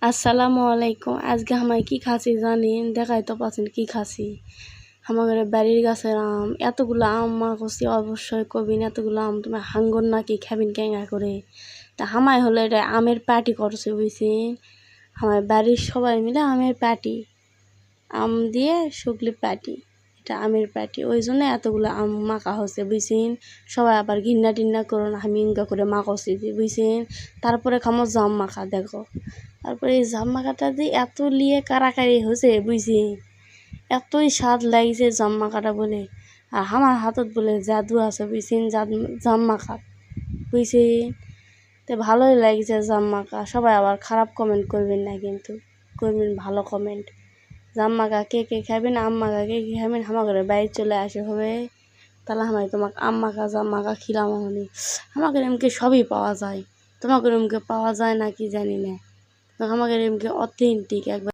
আসসালামু আলাইকুম। আজকে আমায় কি খাসি জানেন? দেখাই তো পাচ্ছেন কি খাসি। আমাদের বাড়ির গাছের আম, এতগুলো আম মা করছি, অবশ্যই কবিন এতগুলো আম তোমার হাঙ্গর নাকি খাবিন ক্যাঙ্গা করে। তা হামায় হলো এটা আমের পার্টি করছে বুঝছেন। আমার বাড়ির সবাই মিলে আমের পার্টি, আম দিয়ে শুকলি পার্টি, এটা আমের পার্টি, ওই জন্য এতগুলো আম মাখা হচ্ছে বুঝছেন। সবাই আবার ঘিন্না টিন্না করুন, আমি ইঙ্গা করে মাখছি বুঝছেন। তারপরে খামো জাম মাখা, দেখো তারপরে এই জাম মাখাটা দিয়ে এত লিয়ে কারাকারি হয়েছে বুঝছি, এতই স্বাদ লাগছে জাম মাখাটা বলে। আর আমার হাতত বলে জাদু আছে বুঝছেন জাম মাখার, বুঝছেন। তো ভালোই লাগছে জাম মাখা। সবাই আবার খারাপ কমেন্ট করবেন না কিন্তু, করবেন ভালো কমেন্ট। জাম মাখা কে কে খাবেন, আম মাখা কে কে খাবেন, আমার বাইরে চলে আসে হবে, তাহলে আমি তোমাকে আম মাখা জাম মাখা খিলাম। আমাকে এমকে সবই পাওয়া যায়, তোমাকে এমকে পাওয়া যায় না কি জানি না। আমাদের এমকে অথেন্টিক একবার